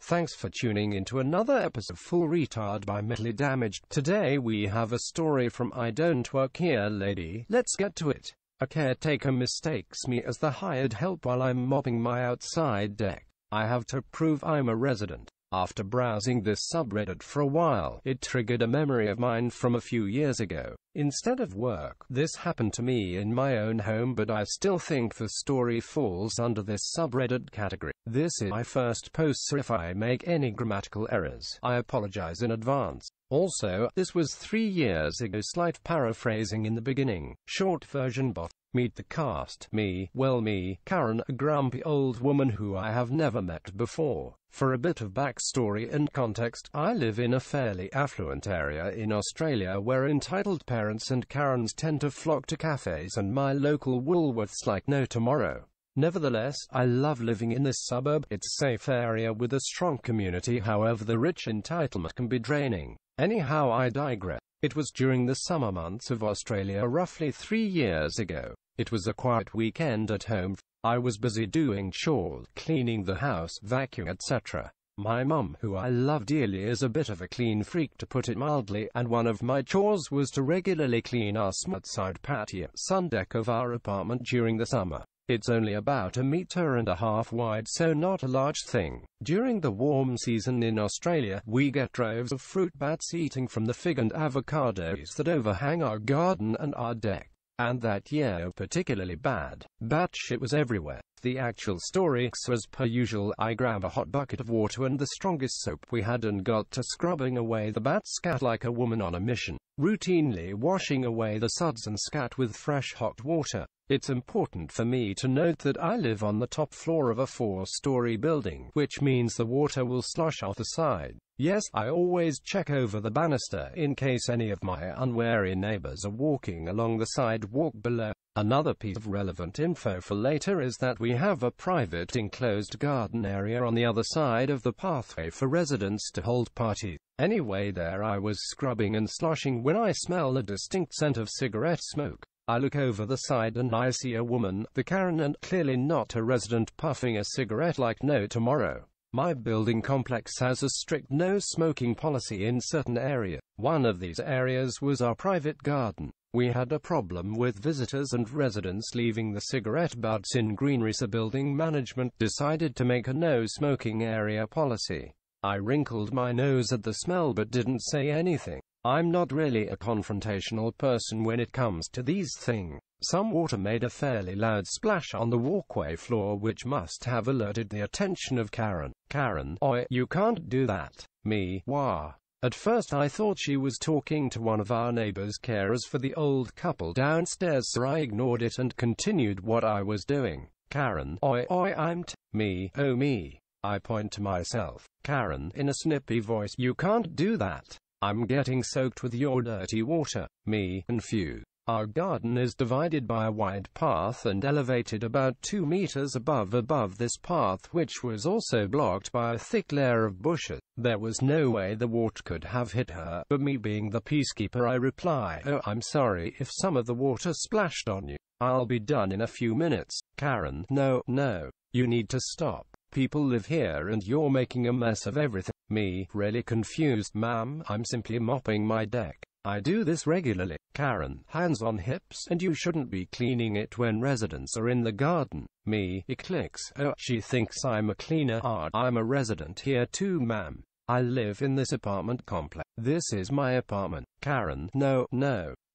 Thanks for tuning into another episode of Full Retard by Mentally Damaged. Today we have a story from I Don't Work Here Lady. Let's get to it. A caretaker mistakes me as the hired help while I'm mopping my outside deck. I have to prove I'm a resident. After browsing this subreddit for a while, it triggered a memory of mine from a few years ago. Instead of work, this happened to me in my own home, but I still think the story falls under this subreddit category. This is my first post, so if I make any grammatical errors, I apologize in advance. Also, this was 3 years ago, slight paraphrasing in the beginning. Short version bot. Meet the cast. Me, Karen, a grumpy old woman who I have never met before. For a bit of backstory and context, I live in a fairly affluent area in Australia where entitled parents and Karens tend to flock to cafes and my local Woolworths like no tomorrow. Nevertheless, I love living in this suburb. It's a safe area with a strong community, however the rich entitlement can be draining. Anyhow, I digress. It was during the summer months of Australia roughly 3 years ago. It was a quiet weekend at home. I was busy doing chores, cleaning the house, vacuuming, etc. My mum, who I love dearly, is a bit of a clean freak to put it mildly, and one of my chores was to regularly clean our outside patio sun deck of our apartment during the summer. It's only about 1.5 meters wide, so not a large thing. During the warm season in Australia, we get droves of fruit bats eating from the fig and avocados that overhang our garden and our deck. And that year, particularly bad. Bat shit was everywhere. The actual story, so as per usual, I grab a hot bucket of water and the strongest soap we had and got to scrubbing away the bat scat like a woman on a mission, routinely washing away the suds and scat with fresh hot water. It's important for me to note that I live on the top floor of a 4-story building, which means the water will slosh off the side. Yes, I always check over the banister in case any of my unwary neighbors are walking along the sidewalk below. Another piece of relevant info for later is that we have a private enclosed garden area on the other side of the pathway for residents to hold parties. Anyway, there I was scrubbing and sloshing when I smell a distinct scent of cigarette smoke. I look over the side and I see a woman, the Karen and clearly not a resident, puffing a cigarette like no tomorrow. My building complex has a strict no smoking policy in certain areas. One of these areas was our private garden. We had a problem with visitors and residents leaving the cigarette butts in greenery, so building management decided to make a no smoking area policy. I wrinkled my nose at the smell but didn't say anything. I'm not really a confrontational person when it comes to these things. Some water made a fairly loud splash on the walkway floor, which must have alerted the attention of Karen. Karen, oi, you can't do that. Me, wah. At first I thought she was talking to one of our neighbors' carers for the old couple downstairs, so I ignored it and continued what I was doing. Karen, oi, I'm me, oh me. I point to myself. Karen, in a snippy voice, you can't do that. I'm getting soaked with your dirty water. Me, confused. Our garden is divided by a wide path and elevated about 2 meters above this path, which was also blocked by a thick layer of bushes. There was no way the water could have hit her, but me being the peacekeeper, I reply, oh, I'm sorry if some of the water splashed on you. I'll be done in a few minutes. Karen, no, you need to stop. People live here and you're making a mess of everything. Me, really confused. Ma'am, I'm simply mopping my deck. I do this regularly. Karen, hands on hips, and you shouldn't be cleaning it when residents are in the garden. Me, it clicks. Oh, she thinks I'm a cleaner. I'm a resident here too, ma'am. I live in this apartment complex. This is my apartment. Karen, no.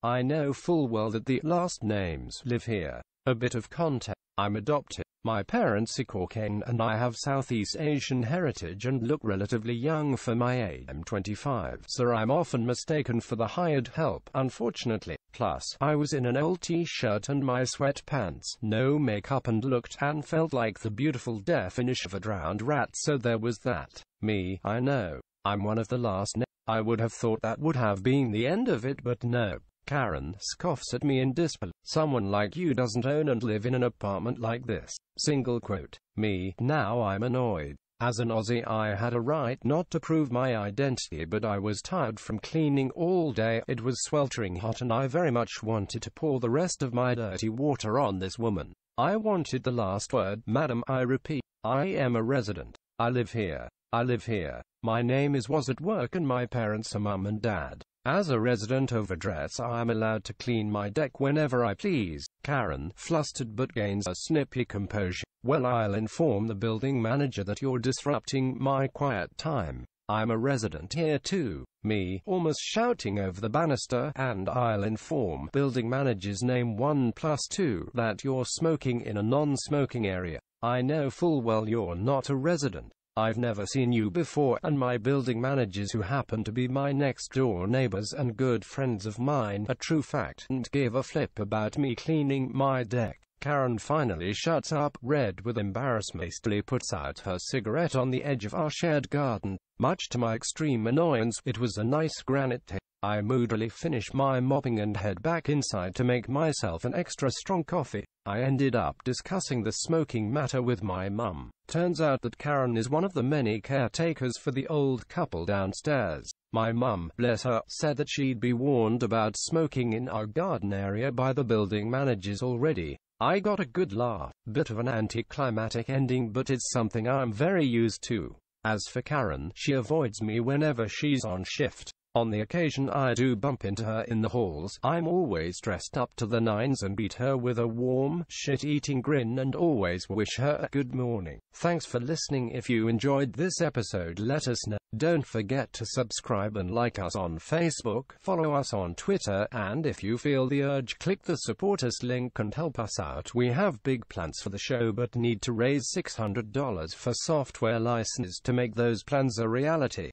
I know full well that the last names live here. A bit of context. I'm adopted. My parents are Caucasian and I have Southeast Asian heritage and look relatively young for my age. I'm 25, so I'm often mistaken for the hired help, unfortunately. Plus, I was in an old t-shirt and my sweatpants, no makeup, and looked and felt like the beautiful definition of a drowned rat, so there was that. Me, I know. I'm one of the last. I would have thought that would have been the end of it, but no. Karen scoffs at me in disbelief. Someone like you doesn't own and live in an apartment like this. Single quote. Me, now I'm annoyed. As an Aussie, I had a right not to prove my identity, but I was tired from cleaning all day. It was sweltering hot and I very much wanted to pour the rest of my dirty water on this woman. I wanted the last word. Madam, I repeat, I am a resident. I live here. I live here. My name was at work and my parents are mum and dad. As a resident overdress, I am allowed to clean my deck whenever I please. Karen, flustered but gains a snippy composure. Well, I'll inform the building manager that you're disrupting my quiet time. I'm a resident here too. Me, almost shouting over the banister, and I'll inform building manager's name 1+2 that you're smoking in a non-smoking area. I know full well you're not a resident. I've never seen you before, and my building managers, who happen to be my next-door neighbors and good friends of mine, a true fact, and give a flip about me cleaning my deck. Karen finally shuts up, red with embarrassment, hastily puts out her cigarette on the edge of our shared garden. Much to my extreme annoyance, it was a nice granite table. I moodily finish my mopping and head back inside to make myself an extra strong coffee. I ended up discussing the smoking matter with my mum. Turns out that Karen is one of the many caretakers for the old couple downstairs. My mum, bless her, said that she'd be warned about smoking in our garden area by the building managers already. I got a good laugh. Bit of an anticlimactic ending, but it's something I'm very used to. As for Karen, she avoids me whenever she's on shift. On the occasion I do bump into her in the halls, I'm always dressed up to the nines and greet her with a warm, shit-eating grin and always wish her a good morning. Thanks for listening. If you enjoyed this episode, let us know. Don't forget to subscribe and like us on Facebook, follow us on Twitter, and if you feel the urge, click the support us link and help us out. We have big plans for the show but need to raise $600 for software license to make those plans a reality.